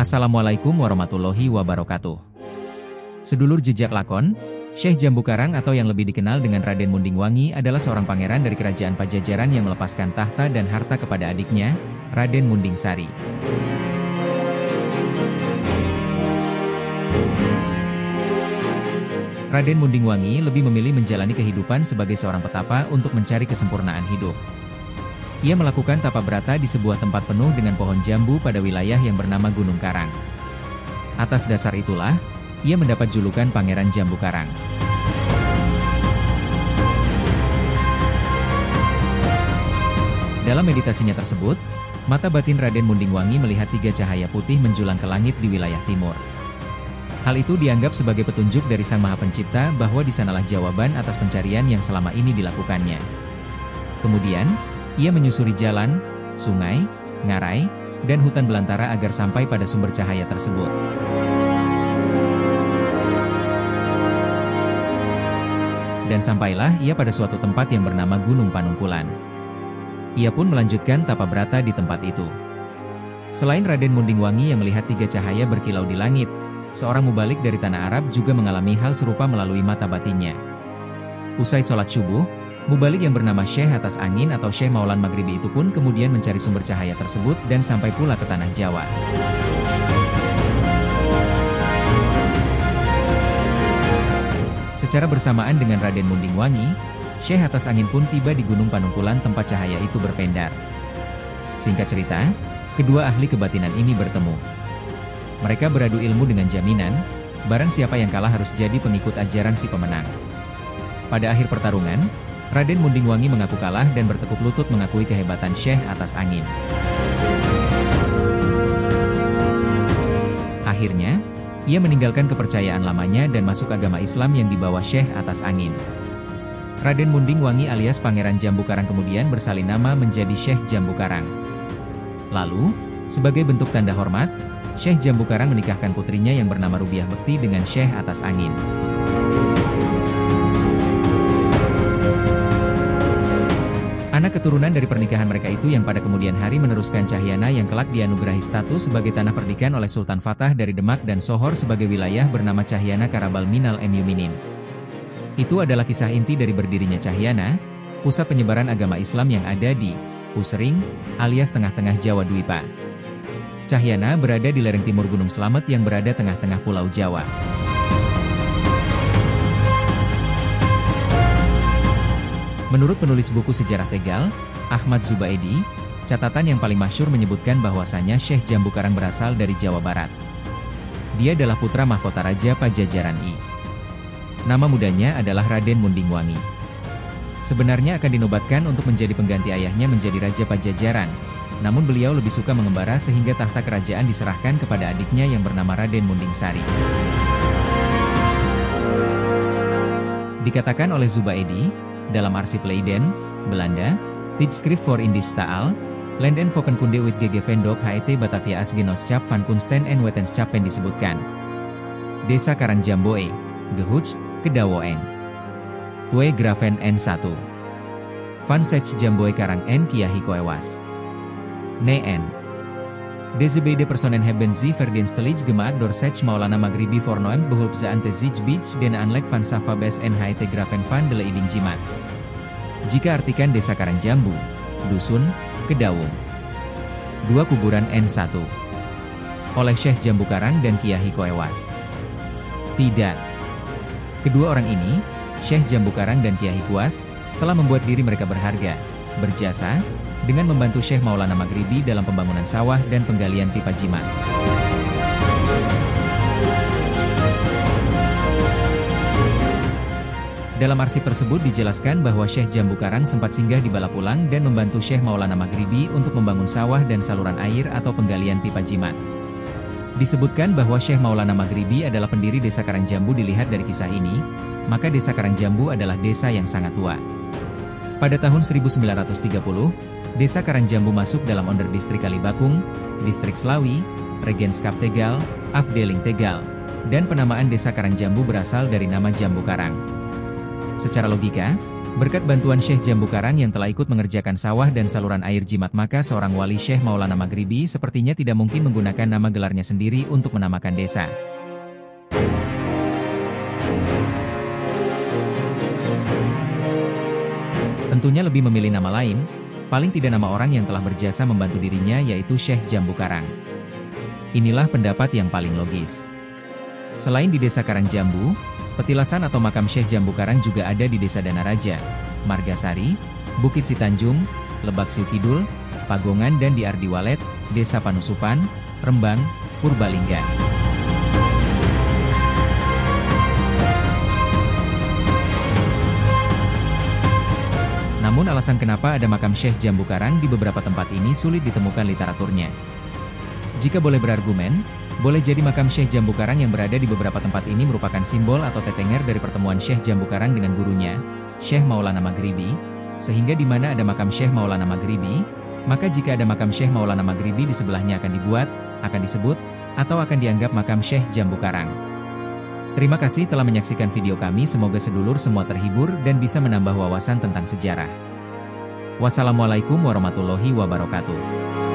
Assalamualaikum warahmatullahi wabarakatuh. Sedulur jejak lakon, Syekh Jambu Karang atau yang lebih dikenal dengan Raden Mundingwangi adalah seorang pangeran dari kerajaan Pajajaran yang melepaskan tahta dan harta kepada adiknya, Raden Mundingsari. Raden Mundingwangi lebih memilih menjalani kehidupan sebagai seorang petapa untuk mencari kesempurnaan hidup. Ia melakukan tapa brata di sebuah tempat penuh dengan pohon jambu pada wilayah yang bernama Gunung Karang. Atas dasar itulah, ia mendapat julukan Pangeran Jambu Karang. Dalam meditasinya tersebut, mata batin Raden Mundingwangi melihat 3 cahaya putih menjulang ke langit di wilayah timur. Hal itu dianggap sebagai petunjuk dari Sang Maha Pencipta bahwa di sanalah jawaban atas pencarian yang selama ini dilakukannya. Kemudian, ia menyusuri jalan, sungai, ngarai, dan hutan belantara agar sampai pada sumber cahaya tersebut. Dan sampailah ia pada suatu tempat yang bernama Gunung Panungkulan. Ia pun melanjutkan tapa brata di tempat itu. Selain Raden Mundingwangi yang melihat 3 cahaya berkilau di langit, seorang mubalik dari tanah Arab juga mengalami hal serupa melalui mata batinnya. Usai sholat subuh, mubalik yang bernama Syekh Atas Angin atau Syekh Maulan Maghribi itu pun kemudian mencari sumber cahaya tersebut dan sampai pula ke tanah Jawa. Secara bersamaan dengan Raden Mundingwangi, Syekh Atas Angin pun tiba di Gunung Panungkulan tempat cahaya itu berpendar. Singkat cerita, kedua ahli kebatinan ini bertemu. Mereka beradu ilmu dengan jaminan, barang siapa yang kalah harus jadi pengikut ajaran si pemenang. Pada akhir pertarungan, Raden Mundingwangi mengaku kalah dan bertekuk lutut mengakui kehebatan Syekh Atas Angin. Akhirnya, ia meninggalkan kepercayaan lamanya dan masuk agama Islam yang dibawa Syekh Atas Angin. Raden Mundingwangi alias Pangeran Jambu Karang kemudian bersalin nama menjadi Syekh Jambu Karang. Lalu, sebagai bentuk tanda hormat, Syekh Jambu Karang menikahkan putrinya yang bernama Rubiah Bekti dengan Syekh Atas Angin. Anak keturunan dari pernikahan mereka itu yang pada kemudian hari meneruskan Cahyana yang kelak dianugerahi status sebagai tanah perdikan oleh Sultan Fatah dari Demak dan Sohor sebagai wilayah bernama Cahyana Karabal Minal Emyuminin. Itu adalah kisah inti dari berdirinya Cahyana, pusat penyebaran agama Islam yang ada di Pusering, alias tengah-tengah Jawa Dwipa. Cahyana berada di lereng timur Gunung Slamet yang berada tengah-tengah Pulau Jawa. Menurut penulis buku sejarah Tegal, Ahmad Zubaidi, catatan yang paling masyhur menyebutkan bahwasanya Syekh Jambu Karang berasal dari Jawa Barat. Dia adalah putra mahkota Raja Pajajaran I. Nama mudanya adalah Raden Mundingwangi. Sebenarnya akan dinobatkan untuk menjadi pengganti ayahnya menjadi Raja Pajajaran, namun beliau lebih suka mengembara sehingga tahta kerajaan diserahkan kepada adiknya yang bernama Raden Mundingsari. Dikatakan oleh Zubaidi, dalam arsip Leiden, Belanda, Tijdschrift voor Indisch Taal, Land en Volkenkunde with Gegevendok Het Batavia as Genootschap van Kunsten en Wetenschappen disebutkan. Desa Karangjamboe, Gehucht, Kedawoeng. Kue Graven N1. Van Sech Jamboe Karang en Kiahi Koewas. Neen. Deze beide personen hebben ze verdienstelijk gemaakt door Sech Maulana Maghribi voornoem behulpzaan te zich den aanleg van Savabes en Het Graven van de Leiding Jimat. Jika artikan Desa Karangjambu, Dusun, Kedawung. 2 kuburan N1. Oleh Syekh Jambu Karang dan Kiahi Koewas. Tidak. Kedua orang ini, Syekh Jambu Karang dan Kiahi Koewas, telah membuat diri mereka berharga, berjasa, dengan membantu Syekh Maulana Maghribi dalam pembangunan sawah dan penggalian pipa jimat. Dalam arsip tersebut dijelaskan bahwa Syekh Jambu Karang sempat singgah di Balapulang dan membantu Syekh Maulana Maghribi untuk membangun sawah dan saluran air atau penggalian pipa jimat. Disebutkan bahwa Syekh Maulana Maghribi adalah pendiri Desa Karangjambu. Dilihat dari kisah ini, maka Desa Karangjambu adalah desa yang sangat tua. Pada tahun 1930, Desa Karangjambu masuk dalam onder distrik Kalibakung, distrik Slawi, Regenskap Tegal, Afdeling Tegal, dan penamaan Desa Karangjambu berasal dari nama Jambu Karang. Secara logika, Berkat bantuan Syekh Jambu Karang yang telah ikut mengerjakan sawah dan saluran air jimat, maka seorang wali Syekh Maulana Maghribi sepertinya tidak mungkin menggunakan nama gelarnya sendiri untuk menamakan desa. Tentunya lebih memilih nama lain, paling tidak nama orang yang telah berjasa membantu dirinya, yaitu Syekh Jambu Karang. Inilah pendapat yang paling logis. Selain di Desa Karangjambu, petilasan atau makam Syekh Jambu Karang juga ada di Desa Danaraja, Margasari, Bukit Sitanjung, Lebak Siukidul, Pagongan, dan di Ardiwalet, Desa Panusupan, Rembang, Purbalingga. Namun alasan kenapa ada makam Syekh Jambu Karang di beberapa tempat ini sulit ditemukan literaturnya. Jika boleh berargumen, boleh jadi makam Syekh Jambu Karang yang berada di beberapa tempat ini merupakan simbol atau tetenger dari pertemuan Syekh Jambu Karang dengan gurunya, Syekh Maulana Maghribi, sehingga di mana ada makam Syekh Maulana Maghribi, maka jika ada makam Syekh Maulana Maghribi di sebelahnya akan dibuat, akan disebut, atau akan dianggap makam Syekh Jambu Karang. Terima kasih telah menyaksikan video kami, semoga sedulur semua terhibur dan bisa menambah wawasan tentang sejarah. Wassalamualaikum warahmatullahi wabarakatuh.